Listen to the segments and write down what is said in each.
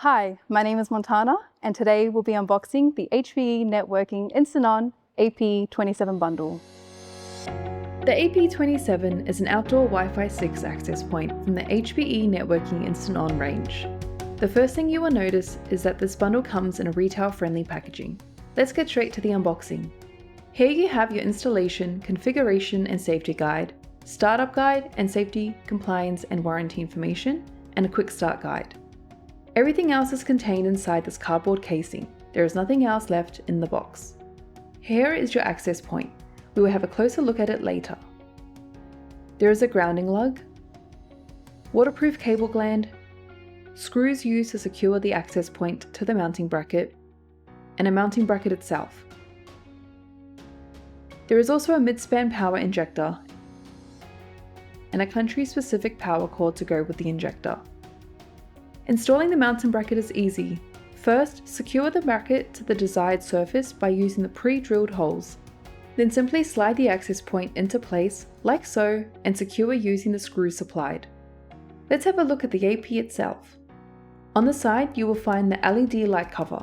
Hi, my name is Montana, and today we'll be unboxing the HPE Networking Instant On AP27 bundle. The AP27 is an outdoor Wi-Fi 6 access point from the HPE Networking Instant On range. The first thing you will notice is that this bundle comes in a retail-friendly packaging. Let's get straight to the unboxing. Here you have your installation, configuration and safety guide, startup guide and safety, compliance and warranty information, and a quick start guide. Everything else is contained inside this cardboard casing. There is nothing else left in the box. Here is your access point. We will have a closer look at it later. There is a grounding lug, waterproof cable gland, screws used to secure the access point to the mounting bracket, and a mounting bracket itself. There is also a midspan power injector and a country-specific power cord to go with the injector. Installing the mounting bracket is easy. First, secure the bracket to the desired surface by using the pre-drilled holes. Then simply slide the access point into place, like so, and secure using the screws supplied. Let's have a look at the AP itself. On the side, you will find the LED light cover.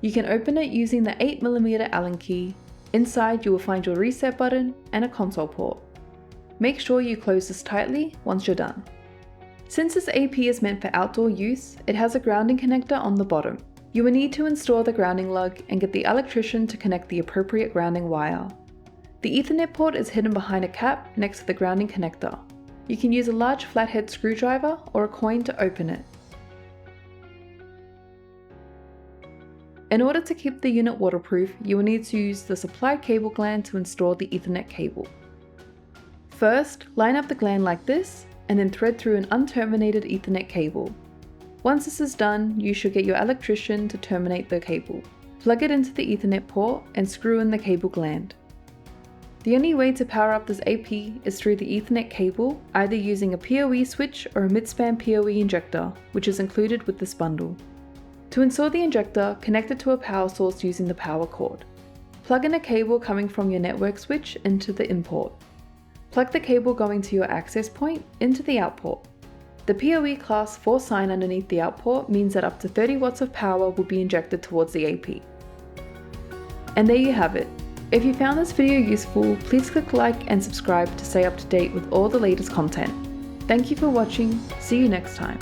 You can open it using the 8mm Allen key. Inside, you will find your reset button and a console port. Make sure you close this tightly once you're done. Since this AP is meant for outdoor use, it has a grounding connector on the bottom. You will need to install the grounding lug and get the electrician to connect the appropriate grounding wire. The Ethernet port is hidden behind a cap next to the grounding connector. You can use a large flathead screwdriver or a coin to open it. In order to keep the unit waterproof, you will need to use the supplied cable gland to install the Ethernet cable. First, line up the gland like this, and then thread through an unterminated Ethernet cable. Once this is done, you should get your electrician to terminate the cable. Plug it into the Ethernet port and screw in the cable gland. The only way to power up this AP is through the Ethernet cable, either using a PoE switch or a midspan PoE injector, which is included with this bundle. To install the injector, connect it to a power source using the power cord. Plug in a cable coming from your network switch into the in port. Plug the cable going to your access point into the out port. The PoE class 4 sign underneath the out port means that up to 30 watts of power will be injected towards the AP. And there you have it. If you found this video useful, please click like and subscribe to stay up to date with all the latest content. Thank you for watching. See you next time.